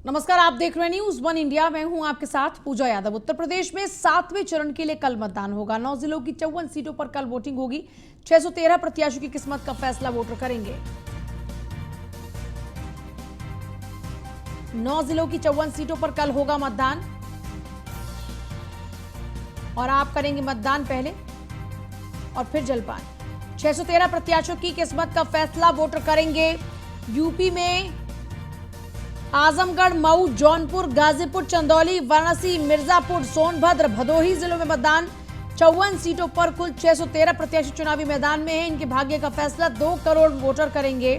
नमस्कार, आप देख रहे हैं न्यूज वन इंडिया। मैं हूं आपके साथ पूजा यादव। उत्तर प्रदेश में 7वें चरण के लिए कल मतदान होगा। 9 जिलों की 54 सीटों पर कल वोटिंग होगी। 613 प्रत्याशियों की किस्मत का फैसला वोटर करेंगे। 9 जिलों की 54 सीटों पर कल होगा मतदान और आप करेंगे मतदान पहले और फिर जलपान। 613 प्रत्याशियों की किस्मत का फैसला वोटर करेंगे। यूपी में आजमगढ़, मऊ, जौनपुर, गाजीपुर, चंदौली, वाराणसी, मिर्जापुर, सोनभद्र, भदोही जिलों में मतदान। 54 सीटों पर कुल 613 प्रत्याशी चुनावी मैदान में हैं। इनके भाग्य का फैसला 2 करोड़ वोटर करेंगे।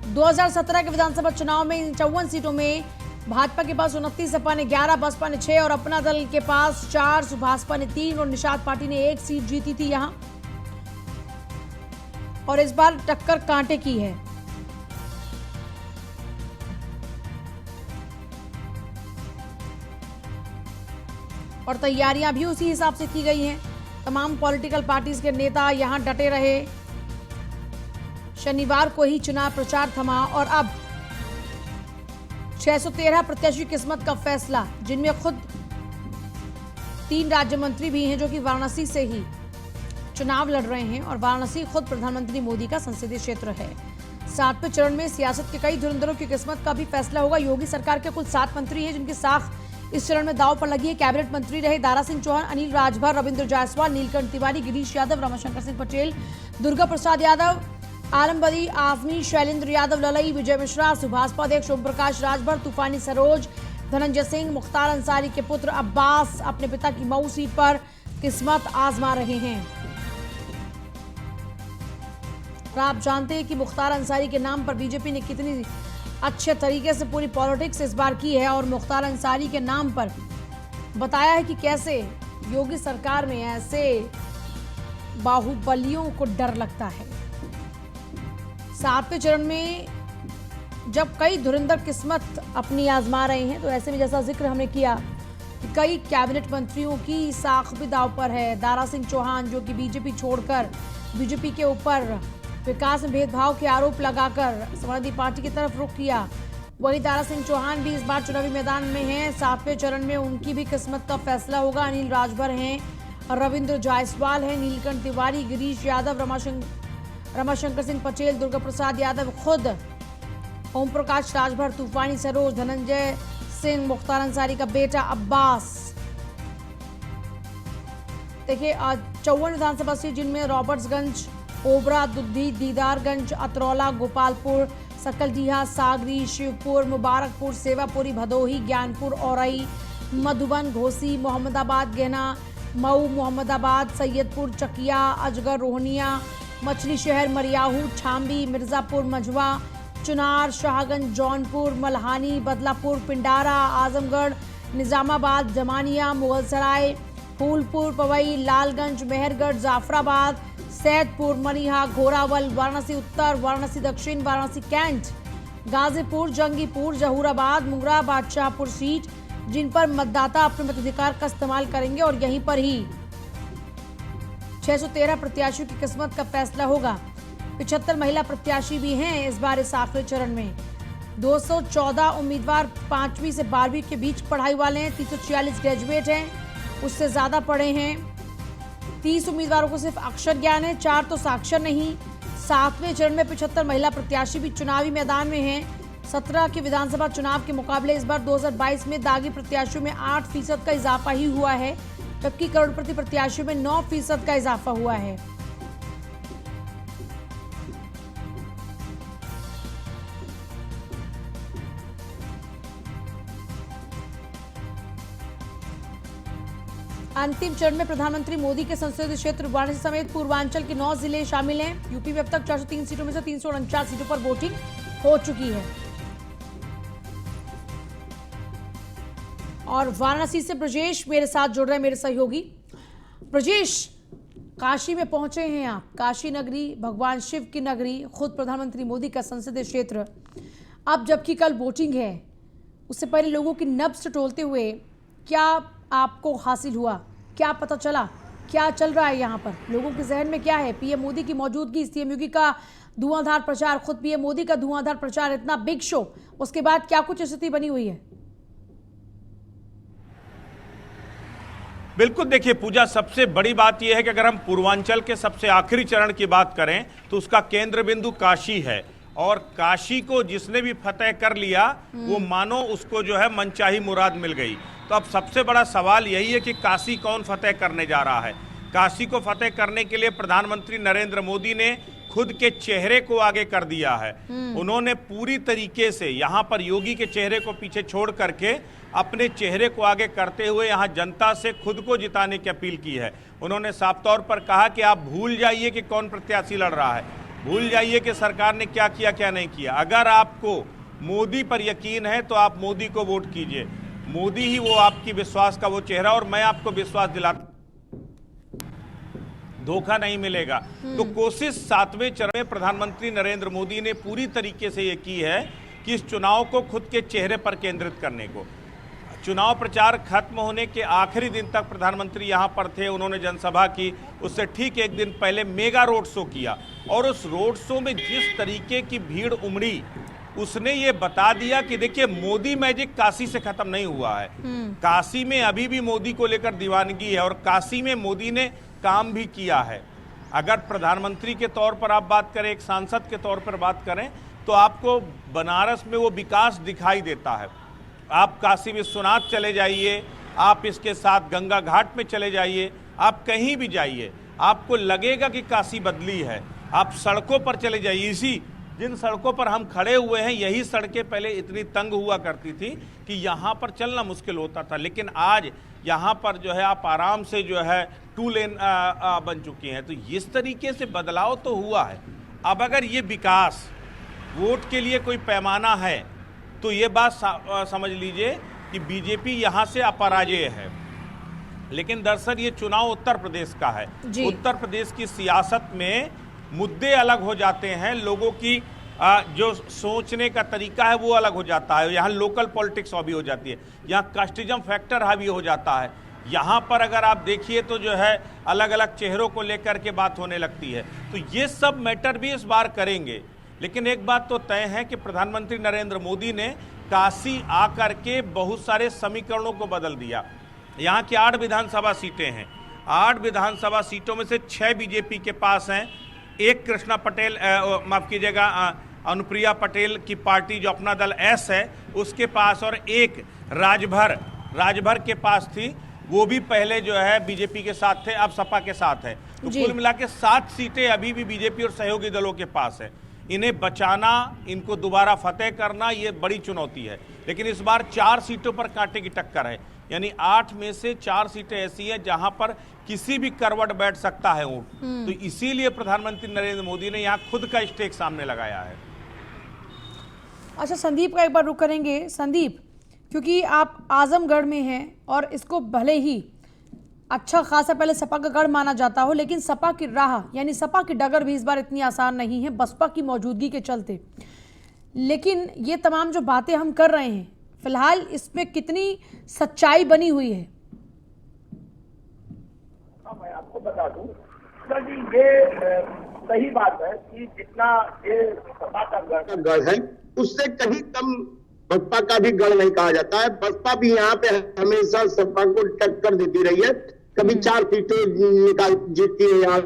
2017 के विधानसभा चुनाव में इन 54 सीटों में भाजपा के पास 29, सपा ने 11, बसपा ने 6 और अपना दल के पास 4, सुभाषपा ने 3 और निषाद पार्टी ने 1 सीट जीती थी यहां। और इस बार टक्कर कांटे की है। और तैयारियां भी उसी हिसाब से की गई हैं। तमाम पॉलिटिकल पार्टीज के नेता यहां डटे रहे। शनिवार को ही चुनाव प्रचार थमा और अब 613 प्रत्याशी किस्मत का फैसला, जिनमें खुद 3 राज्य मंत्री भी हैं जो कि वाराणसी से ही चुनाव लड़ रहे हैं और वाराणसी खुद प्रधानमंत्री मोदी का संसदीय क्षेत्र है। 7वें चरण में सियासत के कई धुरंधरों की किस्मत का भी फैसला होगा। योगी सरकार के कुल 7 मंत्री हैं जिनकी साख इस चरण में दांव पर लगी है। कैबिनेट मंत्री रहे दारा सिंह चौहान, अनिल राजभर, रविंद्र जायसवाल, नीलकंठ तिवारी, गिरीश यादव, रमाशंकर सिंह पटेल, दुर्गा प्रसाद यादव, आलमबरी आजमी, शैलेंद्र यादव ललई, विजय मिश्रा, सुभाषपा अध्यक्ष ओम प्रकाश राजभर, तूफानी सरोज, धनंजय सिंह, मुख्तार अंसारी के पुत्र अब्बास अपने पिता की मऊ सीट पर किस्मत आजमा रहे हैं। और आप जानते हैं कि मुख्तार अंसारी के नाम पर बीजेपी ने कितनी अच्छे तरीके से पूरी पॉलिटिक्स इस बार की है और मुख्तार अंसारी के नाम पर बताया है कि कैसे योगी सरकार में ऐसे बाहुबलियों को डर लगता है। 7वें चरण में जब कई धुरंधर किस्मत अपनी आजमा रहे हैं तो ऐसे में जैसा जिक्र हमने किया कि कई कैबिनेट मंत्रियों की साख भी दांव पर है। दारा सिंह चौहान जो कि बीजेपी छोड़कर बीजेपी के ऊपर विकास में भेदभाव के आरोप लगाकर समाजवादी पार्टी की तरफ रुख किया, वही दारा सिंह चौहान भी इस बार चुनावी मैदान में हैं। 7वें चरण में उनकी भी किस्मत का फैसला होगा। अनिल राजभर हैं, रविंद्र जायसवाल हैं, नीलकंठ तिवारी, गिरीश यादव, रमाशंकर सिंह पटेल, दुर्गा प्रसाद यादव, खुद ओम प्रकाश राजभर, तूफानी सरोज, धनंजय सिंह, मुख्तार अंसारी का बेटा अब्बास। देखिए 54 विधानसभा सीट जिनमें रॉबर्ट्सगंज, ओबरा, दुद्धी, दीदारगंज, अतरौला, गोपालपुर, सकलडीहा, सागरी, शिवपुर, मुबारकपुर, सेवापुरी, भदोही, ज्ञानपुर, औरई, मधुबन, घोसी, मोहम्मदाबाद, गहना, मऊ, मोहम्मदाबाद, सैयदपुर, चकिया, अजगर, रोहनिया, मछली शहर, मरियाहू, छाम्बी, मिर्जापुर, मझवा, चुनार, शाहगंज, जौनपुर, मल्हानी, बदलापुर, पिंडारा, आजमगढ़, निजामाबाद, जमानिया, मुगलसराय, फूलपुर, पवई, लालगंज, मेहरगढ़, जाफराबाद, सैदपुर, मनिहा, घोरावल, वाराणसी उत्तर, वाराणसी दक्षिण, वाराणसी कैंट, गाजीपुर, जंगीपुर, जहूराबाद, मुंगरा, बादशाहपुर सीट जिन पर मतदाता अपने मताधिकार का इस्तेमाल करेंगे और यहीं पर ही 613 प्रत्याशियों की किस्मत का फैसला होगा। 75 महिला प्रत्याशी भी हैं इस बार इस 7वें चरण में। 214 उम्मीदवार 5वीं से 12वीं के बीच पढ़ाई वाले हैं। 346 ग्रेजुएट हैं, उससे ज्यादा पढ़े हैं। 30 उम्मीदवारों को सिर्फ अक्षर ज्ञान है, 4 तो साक्षर नहीं। 7वें चरण में 75 महिला प्रत्याशी भी चुनावी मैदान में हैं। 17 के विधानसभा चुनाव के मुकाबले इस बार 2022 में दागी प्रत्याशियों में 8% का इजाफा ही हुआ है, जबकि करोड़पति प्रत्याशियों में 9% का इजाफा हुआ है। अंतिम चरण में प्रधानमंत्री मोदी के संसदीय क्षेत्र वाराणसी समेत पूर्वांचल के 9 जिले शामिल हैं। यूपी में अब तक 403 सीटों में से 349 सीटों पर वोटिंग हो चुकी है। और वाराणसी से ब्रजेश मेरे साथ जुड़ रहे हैं, मेरे सहयोगी। ब्रजेश, काशी में पहुंचे हैं आप, काशी नगरी, भगवान शिव की नगरी, खुद प्रधानमंत्री मोदी का संसदीय क्षेत्र। अब जबकि कल वोटिंग है, उससे पहले लोगों की नब्ज टटोलते हुए क्या आपको हासिल हुआ, क्या पता चला, क्या चल रहा है यहाँ पर, लोगों के जहन में क्या है? पीएम मोदी की मौजूदगी, सीएम योगी का धुआंधार प्रचार, खुद पीएम मोदी का धुआंधार प्रचार, इतना बिग शो, उसके बाद क्या कुछ स्थिति बनी हुई है? बिल्कुल, देखिए पूजा, सबसे बड़ी बात यह है कि अगर हम पूर्वांचल के सबसे आखिरी चरण की बात करें तो उसका केंद्र बिंदु काशी है, और काशी को जिसने भी फतेह कर लिया वो मानो उसको जो है मनचाही मुराद मिल गई। तो अब सबसे बड़ा सवाल यही है कि काशी कौन फतेह करने जा रहा है। काशी को फतेह करने के लिए प्रधानमंत्री नरेंद्र मोदी ने खुद के चेहरे को आगे कर दिया है। उन्होंने पूरी तरीके से यहाँ पर योगी के चेहरे को पीछे छोड़ करके अपने चेहरे को आगे करते हुए यहाँ जनता से खुद को जिताने की अपील की है। उन्होंने साफ तौर पर कहा कि आप भूल जाइए कि कौन प्रत्याशी लड़ रहा है, भूल जाइए कि सरकार ने क्या किया क्या नहीं किया। अगर आपको मोदी पर यकीन है तो आप मोदी को वोट कीजिए, मोदी ही वो आपकी विश्वास का वो चेहरा, और मैं आपको विश्वास दिलाता, धोखा नहीं मिलेगा। तो कोशिश 7वें चरण में प्रधानमंत्री नरेंद्र मोदी ने पूरी तरीके से ये की है कि इस चुनाव को खुद के चेहरे पर केंद्रित करने को। चुनाव प्रचार खत्म होने के आखिरी दिन तक प्रधानमंत्री यहां पर थे, उन्होंने जनसभा की, उससे ठीक एक दिन पहले मेगा रोड शो किया, और उस रोड शो में जिस तरीके की भीड़ उमड़ी, उसने ये बता दिया कि देखिए मोदी मैजिक काशी से खत्म नहीं हुआ है। काशी में अभी भी मोदी को लेकर दीवानगी है, और काशी में मोदी ने काम भी किया है। अगर प्रधानमंत्री के तौर पर आप बात करें, एक सांसद के तौर पर बात करें, तो आपको बनारस में वो विकास दिखाई देता है। आप काशी विश्वनाथ चले जाइए, आप इसके साथ गंगा घाट में चले जाइए, आप कहीं भी जाइए आपको लगेगा कि काशी बदली है। आप सड़कों पर चले जाइए, इसी जिन सड़कों पर हम खड़े हुए हैं यही सड़कें पहले इतनी तंग हुआ करती थी कि यहाँ पर चलना मुश्किल होता था, लेकिन आज यहाँ पर जो है आप आराम से जो है 2 लेन बन चुकी हैं। तो इस तरीके से बदलाव तो हुआ है। अब अगर ये विकास वोट के लिए कोई पैमाना है तो ये बात समझ लीजिए कि बीजेपी यहाँ से अपराजय है। लेकिन दरअसल ये चुनाव उत्तर प्रदेश का है। उत्तर प्रदेश की सियासत में मुद्दे अलग हो जाते हैं, लोगों की जो सोचने का तरीका है वो अलग हो जाता है। यहाँ लोकल पॉलिटिक्स हावी हो जाती है, यहाँ कास्टिज्म फैक्टर हावी हो जाता है। यहाँ पर अगर आप देखिए तो जो है अलग अलग चेहरों को लेकर के बात होने लगती है। तो ये सब मैटर भी इस बार करेंगे। लेकिन एक बात तो तय है कि प्रधानमंत्री नरेंद्र मोदी ने काशी आकर के बहुत सारे समीकरणों को बदल दिया। यहाँ की 8 विधानसभा सीटें हैं, 8 विधानसभा सीटों में से 6 बीजेपी के पास हैं, एक कृष्णा पटेल, माफ कीजिएगा, अनुप्रिया पटेल की पार्टी जो अपना दल एस है उसके पास, और एक राजभर के पास थी, वो भी पहले जो है बीजेपी के साथ थे, अब सपा के साथ है। तो कुल मिला के 7 सीटें अभी भी बीजेपी और सहयोगी दलों के पास है। इन्हें बचाना, इनको दोबारा फतेह करना, ये बड़ी चुनौती है। लेकिन इस बार 4 सीटों पर कांटे की टक्कर है, यानी 8 में से 4 सीटें ऐसी हैं जहां पर किसी भी करवट बैठ सकता है ऊंट। तो इसीलिए प्रधानमंत्री नरेंद्र मोदी ने यहां खुद का स्टेक सामने लगाया है। अच्छा, संदीप का एक बार रुक करेंगे। संदीप, क्योंकि आप आजमगढ़ में हैं और इसको भले ही अच्छा खासा पहले सपा का गढ़ माना जाता हो, लेकिन सपा की राह यानी सपा की डगर भी इस बार इतनी आसान नहीं है बसपा की मौजूदगी के चलते। लेकिन ये तमाम जो बातें हम कर रहे हैं, फिलहाल इसमें कितनी सच्चाई बनी हुई है? मैं आपको बता दूं सर जी, ये सही बात है कि जितना ये सपा का गढ़ है उससे कहीं कम बसपा का भी गढ़ नहीं कहा जाता है। बसपा भी यहाँ पे हमेशा सपा को टक्कर देती रही है, कभी 4 सीटें निकाल जीतती है यहाँ।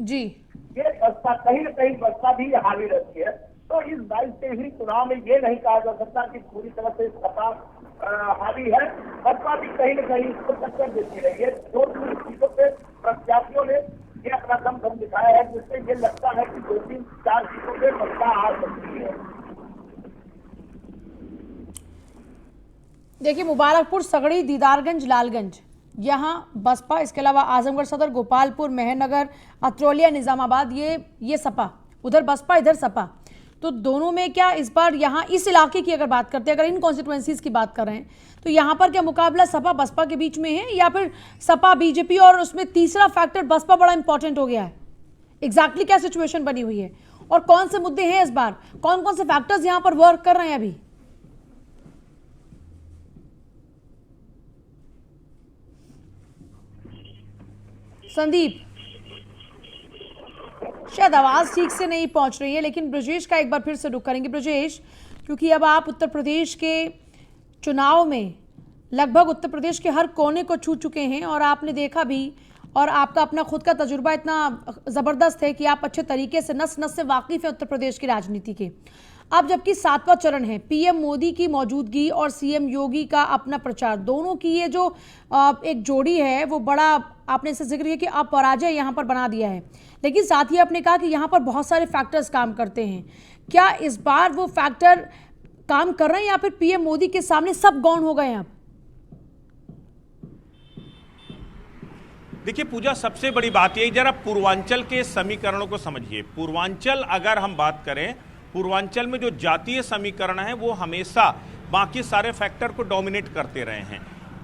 जी, ये बसपा कहीं न कहीं बसपा भी हावी रहती है। तो इस 22-23 चुनाव में ये नहीं कहा जा सकता कि पूरी तरह से सपा हावी है। बसपा भी कहीं न कहीं इसको टक्कर देती रही है। 2 सीटों पे प्रत्याशियों ने ये अपना दम दिखाया है, जिससे ये लगता है कि 2-3-4 सीटों पे बसपा हार सकती है। देखिए, मुबारकपुर, सगड़ी, दीदारगंज, लालगंज, यहाँ बसपा, इसके अलावा आजमगढ़ सदर, गोपालपुर, मेहरनगर, अतरौलिया, निजामाबाद, ये सपा, उधर बसपा इधर सपा। तो दोनों में क्या इस बार यहाँ इस इलाके की अगर बात करते हैं, अगर इन कॉन्स्टिट्यूएंसीज की बात कर रहे हैं, तो यहाँ पर क्या मुकाबला सपा बसपा के बीच में है, या फिर सपा बीजेपी और उसमें तीसरा फैक्टर बसपा बड़ा इंपॉर्टेंट हो गया है? एग्जैक्टली क्या सिचुएशन बनी हुई है और कौन से मुद्दे हैं इस बार, कौन कौन से फैक्टर्स यहाँ पर वर्क कर रहे हैं अभी? संदीप, शायद आवाज ठीक से नहीं पहुंच रही है, लेकिन ब्रजेश का एक बार फिर से रुख करेंगे। ब्रजेश, क्योंकि अब आप उत्तर प्रदेश के चुनाव में लगभग उत्तर प्रदेश के हर कोने को छू चुके हैं और आपने देखा भी, और आपका अपना खुद का तजुर्बा इतना ज़बरदस्त है कि आप अच्छे तरीके से नस नस से वाकिफ़ हैं उत्तर प्रदेश की राजनीति के। अब जबकि 7वां चरण है, पीएम मोदी की मौजूदगी और सीएम योगी का अपना प्रचार, दोनों की ये जो एक जोड़ी है वो बड़ा, आपने इससे जिक्र किया कि अपराजय यहाँ पर बना दिया है, लेकिन साथ ही आपने कहा कि यहाँ पर बहुत सारे फैक्टर्स काम करते हैं। क्या इस बार वो फैक्टर काम कर रहे हैं या फिर पीएम मोदी के सामने सब गौण हो गए हैं? अब देखिए पूजा, सबसे बड़ी बात यही, जरा पूर्वांचल के समीकरणों को समझिए। पूर्वांचल अगर हम बात करें, पूर्वांचल में जो जातीय समीकरण है वो हमेशा बाकी सारे फैक्टर को डोमिनेट करते रहे हैं।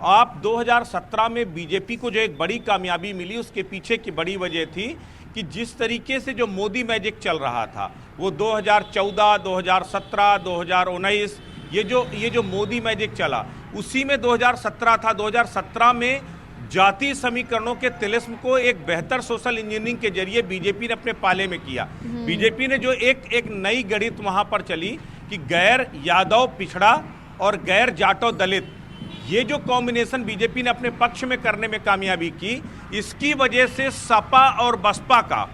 आप 2017 में बीजेपी को जो एक बड़ी कामयाबी मिली, उसके पीछे की बड़ी वजह थी कि जिस तरीके से जो मोदी मैजिक चल रहा था वो 2014, 2017, 2019 ये जो मोदी मैजिक चला, उसी में 2017 था। 2017 में जातीय समीकरणों के तिलिस्म को एक बेहतर सोशल इंजीनियरिंग के जरिए बीजेपी ने अपने पाले में किया। बीजेपी ने जो एक नई गणित वहां पर चली कि गैर यादव पिछड़ा और गैर जाटो दलित, ये जो कॉम्बिनेशन बीजेपी ने अपने पक्ष में करने में कामयाबी की, इसकी वजह से सपा और बसपा का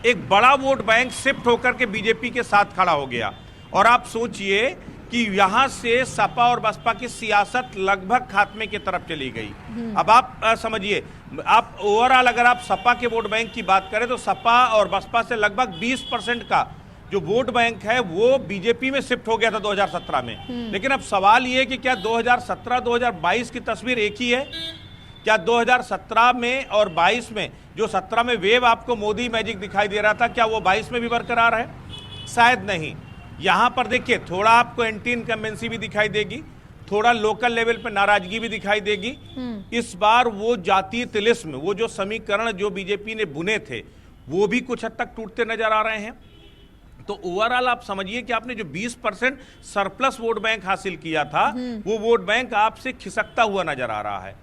एक बड़ा वोट बैंक शिफ्ट होकर के बीजेपी के साथ खड़ा हो गया। और आप सोचिए कि यहां से सपा और बसपा की सियासत लगभग खात्मे की तरफ चली गई। अब आप समझिए, आप ओवरऑल अगर आप सपा के वोट बैंक की बात करें तो सपा और बसपा से लगभग 20% का जो वोट बैंक है वो बीजेपी में शिफ्ट हो गया था 2017 में। लेकिन अब सवाल ये है कि क्या 2017-2022 की तस्वीर एक ही है? क्या 2017 में और 22 में जो 17 में वेव आपको मोदी मैजिक दिखाई दे रहा था, क्या वो 22 में भी बरकरार है? शायद नहीं। यहां पर देखिए, थोड़ा आपको एंटी इनकम्बेंसी भी दिखाई देगी, थोड़ा लोकल लेवल पे नाराजगी भी दिखाई देगी। इस बार वो जातीय तिलिस्म, वो जो समीकरण जो बीजेपी ने बुने थे, वो भी कुछ हद तक टूटते नजर आ रहे हैं। तो ओवरऑल आप समझिए कि आपने जो 20% सरप्लस वोट बैंक हासिल किया था, वो वोट बैंक आपसे खिसकता हुआ नजर आ रहा है,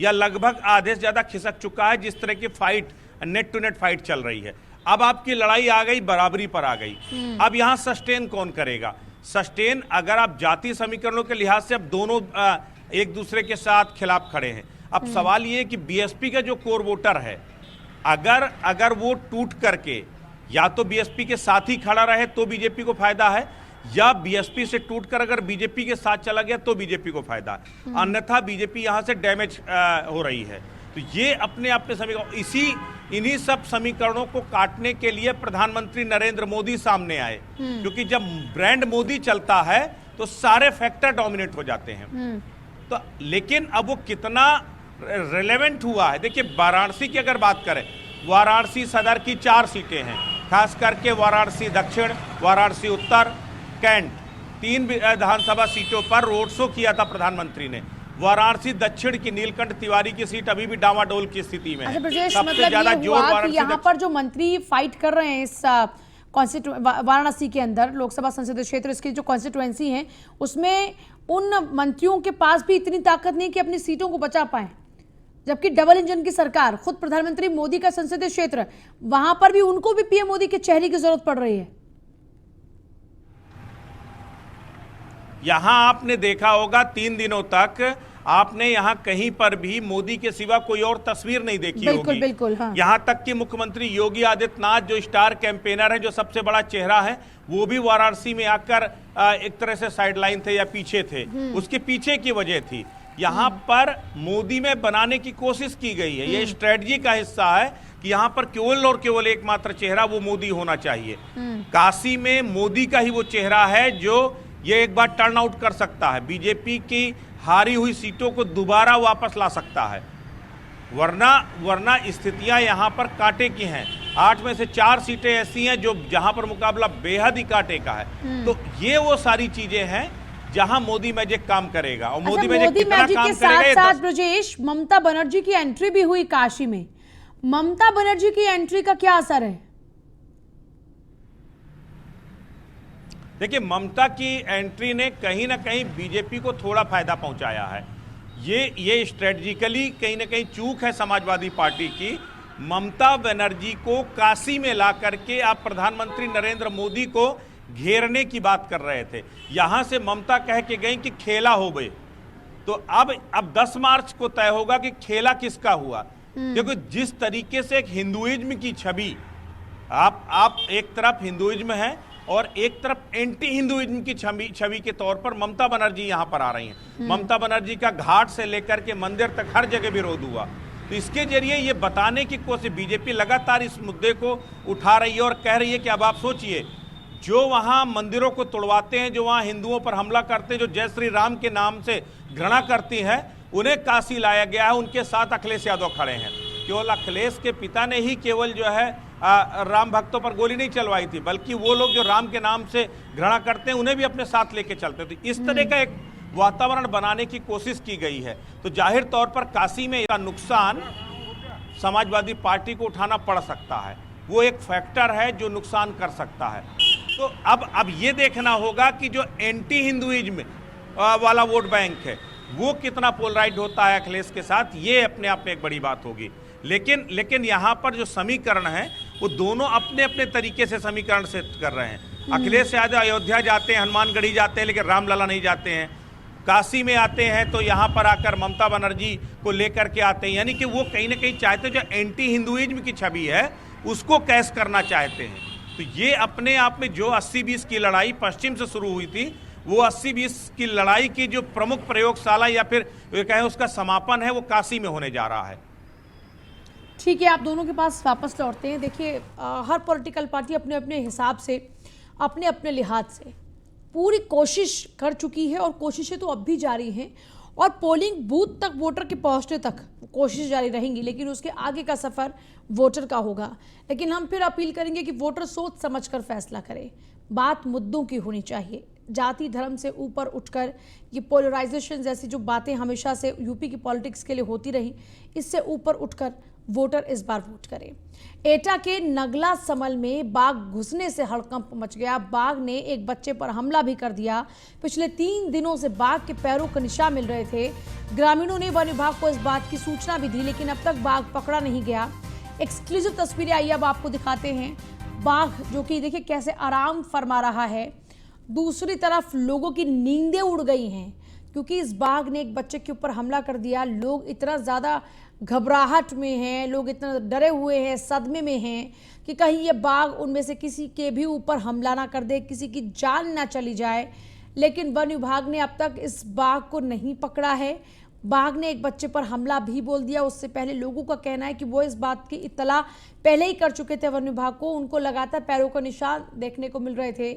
या लगभग आधे से ज्यादा खिसक चुका है। जिस तरह की fight, net to net fight चल रही है, अब आपकी लड़ाई आ गई, बराबरी पर आ गई। अब यहां सस्टेन कौन करेगा? सस्टेन अगर आप जातीय समीकरणों के लिहाज से अब दोनों एक दूसरे के साथ खिलाफ खड़े हैं। अब सवाल ये है कि बीएसपी का जो कोर वोटर है, अगर वो टूट करके या तो बीएसपी के साथ ही खड़ा रहे तो बीजेपी को फायदा है, या बीएसपी से टूटकर अगर बीजेपी के साथ चला गया तो बीजेपी को फायदा है। अन्यथा बीजेपी यहां से डैमेज हो रही है। तो ये अपने आप में समीकरण, इन्हीं सब समीकरणों को काटने के लिए प्रधानमंत्री नरेंद्र मोदी सामने आए, क्योंकि जब ब्रांड मोदी चलता है तो सारे फैक्टर डोमिनेट हो जाते हैं। तो लेकिन अब वो कितना रिलेवेंट हुआ है, देखिए वाराणसी की अगर बात करें, वाराणसी सदर की 4 सीटें हैं, खास करके वाराणसी दक्षिण, वाराणसी उत्तर, कैंट, 3 विधानसभा सीटों पर रोड शो किया था प्रधानमंत्री ने। वाराणसी दक्षिण की नीलकंठ तिवारी की सीट अभी भी डामाडोल की स्थिति में है। सबसे ज्यादा जोर यहाँ पर जो मंत्री फाइट कर रहे हैं इस वाराणसी के अंदर लोकसभा संसदीय क्षेत्र, इसकी जो कॉन्स्टिट्यूएंसी है, उसमें उन मंत्रियों के पास भी इतनी ताकत नहीं कि अपनी सीटों को बचा पाए, जबकि डबल इंजन की सरकार, खुद प्रधानमंत्री मोदी का संसदीय क्षेत्र, वहां पर भी उनको भी पीएम मोदी के चेहरे की जरूरत पड़ रही है। यहां आपने देखा होगा 3 दिनों तक आपने यहां कहीं पर भी मोदी के सिवा कोई और तस्वीर नहीं देखी होगी। बिल्कुल, हाँ। यहां तक कि मुख्यमंत्री योगी आदित्यनाथ जो स्टार कैंपेनर है, जो सबसे बड़ा चेहरा है, वो भी वाराणसी में आकर एक तरह से साइडलाइन थे या पीछे थे। उसके पीछे की वजह थी, यहां पर मोदी में बनाने की कोशिश की गई है। ये स्ट्रेटजी का हिस्सा है कि यहां पर केवल और केवल एकमात्र चेहरा वो मोदी होना चाहिए। काशी में मोदी का ही वो चेहरा है जो ये एक बार टर्न आउट कर सकता है, बीजेपी की हारी हुई सीटों को दोबारा वापस ला सकता है। वरना स्थितियां यहां पर कांटे की हैं। 8 में से 4 सीटें ऐसी हैं जो जहां पर मुकाबला बेहद ही कांटे का है। तो ये वो सारी चीजें हैं जहां मोदी मैजिक काम करेगा। और मोदी मैजिक कितना काम के साथ साथ ब्रजेश, ममता बनर्जी की एंट्री भी हुई काशी में। ममता बनर्जी की एंट्री का क्या असर है? देखिए, ममता की एंट्री ने कहीं ना कहीं बीजेपी को थोड़ा फायदा पहुंचाया है। ये स्ट्रेटजिकली कहीं ना कहीं चूक है समाजवादी पार्टी की ममता बनर्जी को काशी में ला करके आप प्रधानमंत्री नरेंद्र मोदी को घेरने की बात कर रहे थे। यहां से ममता कह के गई कि खेला हो गए, तो अब 10 मार्च को तय होगा कि खेला किसका हुआ। क्योंकि जिस तरीके से एक हिंदुइज्म की छवि, आप एक तरफ हिंदुइज्म है और एक तरफ एंटी हिंदुइज्म की छवि के तौर पर ममता बनर्जी यहां पर आ रही हैं। ममता बनर्जी का घाट से लेकर के मंदिर तक हर जगह विरोध हुआ। तो इसके जरिए ये बताने की कोशिश, बीजेपी लगातार इस मुद्दे को उठा रही है और कह रही है कि अब आप सोचिए, जो वहां मंदिरों को तोड़वाते हैं, जो वहां हिंदुओं पर हमला करते हैं, जो जय श्री राम के नाम से घृणा करती हैं, उन्हें काशी लाया गया है। उनके साथ अखिलेश यादव खड़े हैं। केवल अखिलेश के पिता ने ही केवल जो है राम भक्तों पर गोली नहीं चलवाई थी, बल्कि वो लोग जो राम के नाम से घृणा करते हैं उन्हें भी अपने साथ लेके चलते थे। इस तरह का एक वातावरण बनाने की कोशिश की गई है। तो जाहिर तौर पर काशी में इसका नुकसान समाजवादी पार्टी को उठाना पड़ सकता है। वो एक फैक्टर है जो नुकसान कर सकता है। तो अब ये देखना होगा कि जो एंटी हिंदुइज्म वाला वोट बैंक है वो कितना पोलराइज होता है अखिलेश के साथ, ये अपने आप में एक बड़ी बात होगी। लेकिन यहाँ पर जो समीकरण है वो दोनों अपने अपने तरीके से समीकरण से कर रहे हैं। अखिलेश यादव अयोध्या जाते हैं, हनुमानगढ़ी जाते हैं, लेकिन रामलला नहीं जाते हैं। काशी में आते हैं तो यहाँ पर आकर ममता बनर्जी को लेकर के आते हैं। यानी कि वो कहीं ना कहीं चाहते हैं जो एंटी हिंदुइज्म की छवि है उसको कैश करना चाहते हैं। तो ये अपने आप में जो 80-20 की लड़ाई पश्चिम से शुरू हुई थी, वो 80-20 की लड़ाई की जो प्रमुख प्रयोगशाला या फिर कहें उसका समापन है, वो काशी में होने जा रहा है। ठीक है, आप दोनों के पास वापस लौटते हैं। देखिए, हर पॉलिटिकल पार्टी अपने अपने हिसाब से, अपने अपने लिहाज से पूरी कोशिश कर चुकी है और कोशिशें तो अब भी जारी हैं और पोलिंग बूथ तक वोटर के पहुंचने तक कोशिश जारी रहेंगी, लेकिन उसके आगे का सफ़र वोटर का होगा। लेकिन हम फिर अपील करेंगे कि वोटर सोच समझकर फैसला करे। बात मुद्दों की होनी चाहिए, जाति धर्म से ऊपर उठकर ये पोलराइजेशन जैसी जो बातें हमेशा से यूपी की पॉलिटिक्स के लिए होती रही, इससे ऊपर उठकर वोटर इस बार वोट करें। एटा के नगला समल में बाघ घुसने से हड़कंप मच गया। बाघ ने एक बच्चे पर हमला भी कर दिया। पिछले 3 दिनों से बाघ के पैरों के निशान मिल रहे थे। ग्रामीणों ने वन विभाग को इस बात की सूचना भी दी, लेकिन अब तक बाघ पकड़ा नहीं गया। एक्सक्लूसिव तस्वीरें आई, अब आपको दिखाते हैं। बाघ जो कि देखिए कैसे आराम फरमा रहा है। दूसरी तरफ लोगों की नींदें उड़ गई हैं क्योंकि इस बाघ ने एक बच्चे के ऊपर हमला कर दिया। लोग इतना ज़्यादा घबराहट में हैं, लोग इतना डरे हुए हैं, सदमे में हैं कि कहीं ये बाघ उनमें से किसी के भी ऊपर हमला ना कर दे, किसी की जान ना चली जाए। लेकिन वन विभाग ने अब तक इस बाघ को नहीं पकड़ा है। बाघ ने एक बच्चे पर हमला भी बोल दिया। उससे पहले लोगों का कहना है कि वो इस बात की इत्तला पहले ही कर चुके थे वन विभाग को। उनको लगातार पैरों का निशान देखने को मिल रहे थे।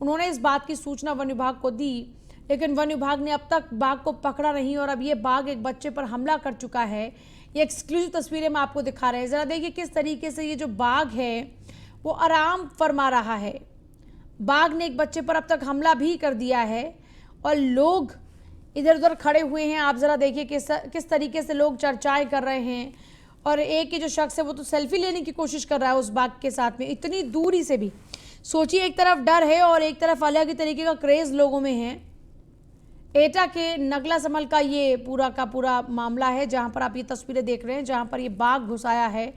उन्होंने इस बात की सूचना वन विभाग को दी, लेकिन वन विभाग ने अब तक बाघ को पकड़ा नहीं और अब ये बाघ एक बच्चे पर हमला कर चुका है। ये एक्सक्लूसिव तस्वीरें हम आपको दिखा रहे हैं। ज़रा देखिए किस तरीके से ये जो बाघ है वो आराम फरमा रहा है। बाघ ने एक बच्चे पर अब तक हमला भी कर दिया है और लोग इधर उधर खड़े हुए हैं। आप ज़रा देखिए किस तरीके से लोग चर्चाएं कर रहे हैं। और एक ही जो शख्स है वो तो सेल्फी लेने की कोशिश कर रहा है उस बाघ के साथ में, इतनी दूरी से भी। सोचिए, एक तरफ डर है और एक तरफ अलग ही तरीके का क्रेज लोगों में है। एटा के नगला समल का ये पूरा का पूरा मामला है जहां पर आप ये तस्वीरें देख रहे हैं, जहां पर ये बाघ घुसाया है।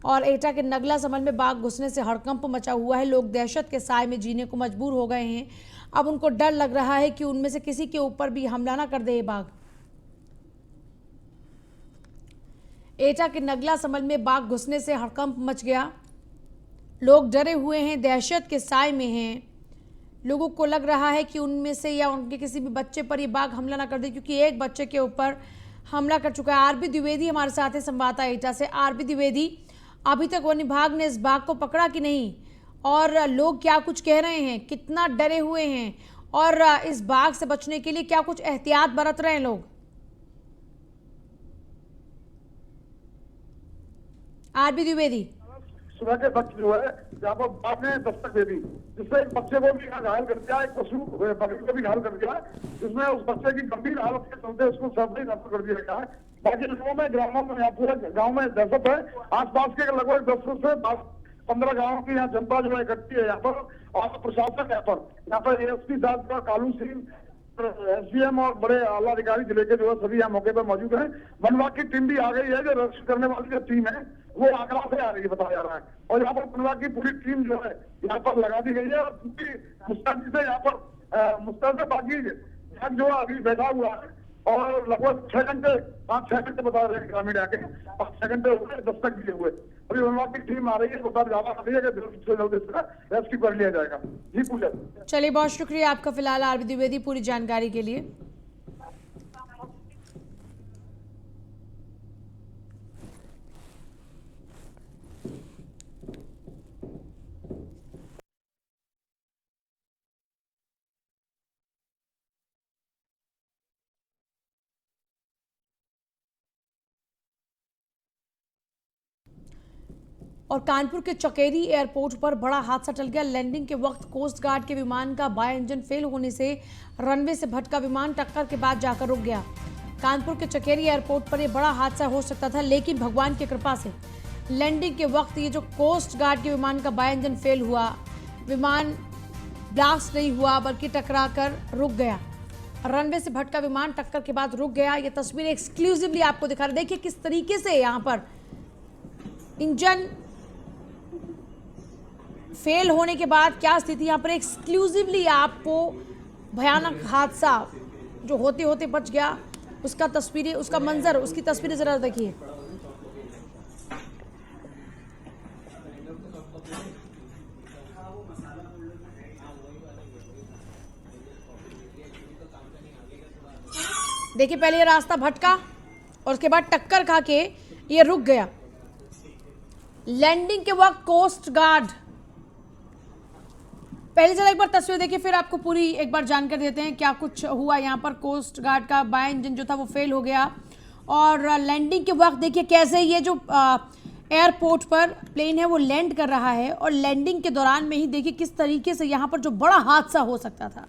और एटा के नगला समल में बाघ घुसने से हड़कंप मचा हुआ है। लोग दहशत के साए में जीने को मजबूर हो गए हैं। अब उनको डर लग रहा है कि उनमें से किसी के ऊपर भी हमला ना कर दे ये बाघ। एटा के नगला समल में बाघ घुसने से हड़कंप मच गया। लोग डरे हुए हैं, दहशत के साए में हैं। लोगों को लग रहा है कि उनमें से या उनके किसी भी बच्चे पर ये बाघ हमला ना कर दे, क्योंकि एक बच्चे के ऊपर हमला कर चुका है। आरबी द्विवेदी हमारे साथ है, संवाददाता एटा से। आरबी द्विवेदी, अभी तक वन विभाग ने इस बाघ को पकड़ा कि नहीं और लोग क्या कुछ कह रहे हैं, कितना डरे हुए हैं और इस बाघ से बचने के लिए क्या कुछ एहतियात बरत रहे हैं लोग? आरबी द्विवेदी, सुबह के वक्त जो है जहाँ पर बाघ ने दस्तक दे दी, जिससे एक बच्चे को भी घायल कर दिया, एक पशु बकरी को भी घायल कर दिया, जिसमें उस बच्चे की गंभीर हालत के चलते उसको सर्जरी रेफर कर दिया गया है। बाकी लोगों में ग्रामों में यहाँ पूरे गाँव में दहशत है। आसपास के लगभग 10 से 15 गाँव की यहाँ जनता जो है इकट्ठी है यहाँ पर, और प्रशासन यहाँ पर ASP साहब का कालू सिंह, SDM और बड़े आला अधिकारी जिले के जो है सभी यहाँ मौके पर मौजूद हैं। वन विभाग की टीम भी आ गई है। जो रेस्क्यू करने वाली जो टीम है वो आगरा से आ रही है बताया जा रहा है। और यहाँ पर पुनवा की पूरी टीम जो है यहाँ पर लगा दी गई है और पूरी मुस्तैदी से यहाँ पर मुस्तैद बाकी जंग जो अभी बैठा हुआ है और लगभग 6 घंटे 5-6 घंटे बता रहे हैं ग्रामीण आके 5-6 घंटे हुए दस्तक दिए हुए। अभी पुनवा की टीम आ रही है, बता ज्यादा आ रही है कि जल्द से जल्द इसका रेस्क्यू कर लिया जाएगा। जी पूजा। चलिए, बहुत शुक्रिया आपका फिलहाल आरबी द्विवेदी पूरी जानकारी के लिए। और कानपुर के चकेरी एयरपोर्ट पर बड़ा हादसा टल गया। लैंडिंग के वक्त कोस्ट गार्ड के विमान का बाय इंजन फेल होने से रनवे से भटका विमान टक्कर के बाद जाकर रुक गया। कानपुर के चकेरी एयरपोर्ट पर यह बड़ा हादसा हो सकता था, लेकिन भगवान की कृपा से लैंडिंग के वक्त ये जो कोस्ट गार्ड के विमान का बाय इंजन फेल हुआ, विमान ब्लास्ट नहीं हुआ बल्कि टकरा कर रुक गया। रनवे से भटका विमान टक्कर के बाद रुक गया। ये तस्वीरें एक्सक्लूसिवली आपको दिखा रहे। देखिए किस तरीके से यहाँ पर इंजन फेल होने के बाद क्या स्थिति, यहाँ पर एक्सक्लूसिवली आपको भयानक हादसा जो होते होते बच गया उसका तस्वीरें, उसका मंजर, उसकी तस्वीरें जरा देखिए। देखिए पहले ये रास्ता भटका और उसके बाद टक्कर खा के ये रुक गया। लैंडिंग के वक्त कोस्ट गार्ड, पहले जरा एक बार तस्वीर देखिए फिर आपको पूरी एक बार जानकारी देते हैं क्या कुछ हुआ। यहाँ पर कोस्ट गार्ड का बाय इंजन जो था वो फेल हो गया और लैंडिंग के वक्त देखिए कैसे ये जो एयरपोर्ट पर प्लेन है वो लैंड कर रहा है और लैंडिंग के दौरान में ही देखिए किस तरीके से यहाँ पर जो बड़ा हादसा हो सकता था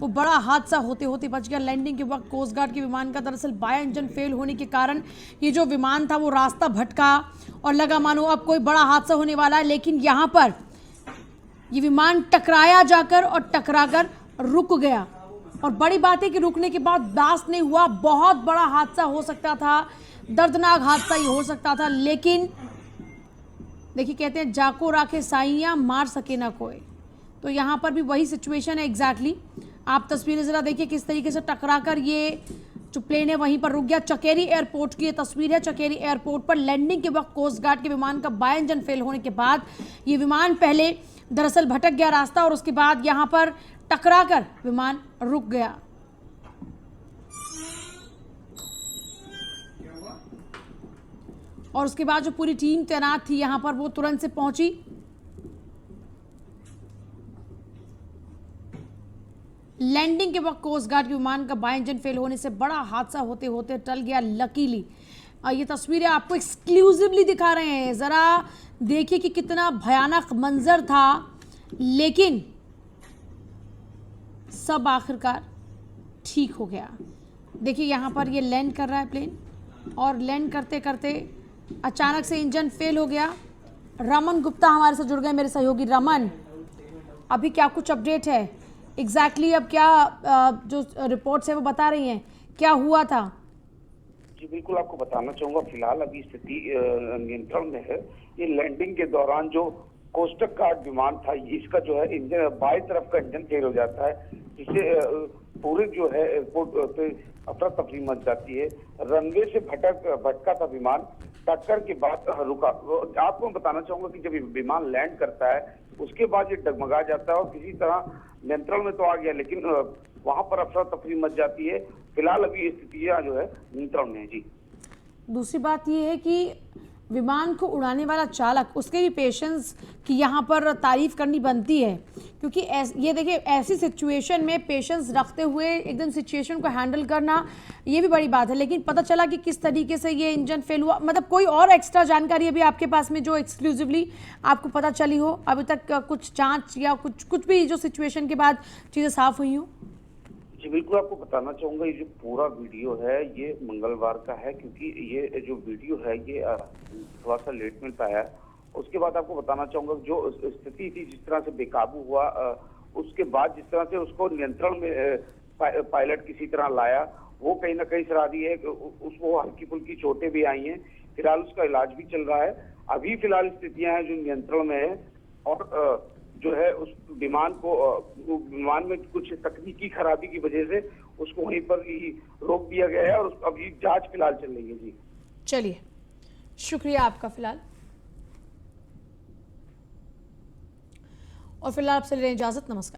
वो बड़ा हादसा होते होते बच गया। लैंडिंग के वक्त कोस्ट गार्ड के विमान का दरअसल बाय इंजन फेल होने के कारण ये जो विमान था वो रास्ता भटका और लगा मानो अब कोई बड़ा हादसा होने वाला है, लेकिन यहाँ पर ये विमान टकराया जाकर और टकराकर रुक गया। और बड़ी बात है कि रुकने के बाद ब्लास्ट नहीं हुआ। बहुत बड़ा हादसा हो सकता था, दर्दनाक हादसा ही हो सकता था, लेकिन देखिए कहते हैं जाको राखे साइयां मार सके ना कोई, तो यहाँ पर भी वही सिचुएशन है एग्जैक्टली। आप तस्वीरें जरा देखिए किस तरीके से टकराकर ये जो प्लेन है वहीं पर रुक गया। चकेरी एयरपोर्ट की ये तस्वीर है। चकेरी एयरपोर्ट पर लैंडिंग के वक्त कोस्ट गार्ड के विमान का बाय इंजन फेल होने के बाद ये विमान पहले दरअसल भटक गया रास्ता और उसके बाद यहाँ पर टकराकर विमान रुक गया। और उसके बाद जो पूरी टीम तैनात थी यहाँ पर वो तुरंत से पहुंची। लैंडिंग के वक्त कोस्ट गार्ड के विमान का बाय इंजन फेल होने से बड़ा हादसा होते होते टल गया लकीली। ये तस्वीरें आपको एक्सक्लूसिवली दिखा रहे हैं, जरा देखिए कि कितना भयानक मंजर था, लेकिन सब आखिरकार ठीक हो गया। देखिए यहाँ पर ये लैंड कर रहा है प्लेन और लैंड करते करते अचानक से इंजन फेल हो गया। रमन गुप्ता हमारे साथ जुड़ गए, मेरे सहयोगी। रमन, अभी क्या कुछ अपडेट है एग्जैक्टली अब क्या जो रिपोर्ट्स है वो बता रही हैं, क्या हुआ था? जी बिल्कुल आपको बताना चाहूंगा, फिलहाल अभी स्थिति नियंत्रण में है। ये लैंडिंग के दौरान जो कोस्ट गार्ड विमान था इसका जो है इंजन बाएं तरफ का इंजन फेल हो जाता है, जिससे पूरे जो है एयरपोर्ट पे अफरा तफरी मच जाती है। रनवे से भटका था विमान, टक्कर के बाद रुका। आपको बताना चाहूंगा कि जब विमान लैंड करता है उसके बाद ये डगमगा जाता है और किसी तरह नियंत्रण में तो आ गया, लेकिन वहां पर अफरा तफरी मच जाती है। फिलहाल अभी स्थितियां जो है नियंत्रण में है। जी दूसरी बात ये है कि विमान को उड़ाने वाला चालक, उसके भी पेशेंस की यहाँ पर तारीफ करनी बनती है, क्योंकि ये देखिए ऐसी सिचुएशन में पेशेंस रखते हुए एकदम सिचुएशन को हैंडल करना ये भी बड़ी बात है। लेकिन पता चला कि किस तरीके से ये इंजन फेल हुआ, मतलब कोई और एक्स्ट्रा जानकारी अभी आपके पास में जो एक्सक्लूसिवली आपको पता चली हो अभी तक, कुछ जांच या कुछ भी जो सिचुएशन के बाद चीज़ें साफ हुई हो? जी बिल्कुल आपको बताना चाहूंगा, ये जो पूरा वीडियो है ये मंगलवार का है, क्योंकि ये जो वीडियो है ये थोड़ा सा लेट मिल पाया है। उसके बाद आपको बताना चाहूंगा जो स्थिति थी, जिस तरह से बेकाबू हुआ, उसके बाद जिस तरह से उसको नियंत्रण में पायलट किसी तरह लाया, वो कहीं ना कहीं सराहनीय है। उसको हल्की फुल्की चोटें भी आई हैं, फिलहाल उसका इलाज भी चल रहा है। अभी फिलहाल स्थितियां हैं जो नियंत्रण में है, और जो है उस विमान विमान में कुछ तकनीकी खराबी की वजह से उसको वहीं पर ही रोक दिया गया है, और अभी जांच फिलहाल चल रही है जी। चलिए, शुक्रिया आपका फिलहाल। और फिलहाल आपसे ले रहे हैं इजाजत, नमस्कार।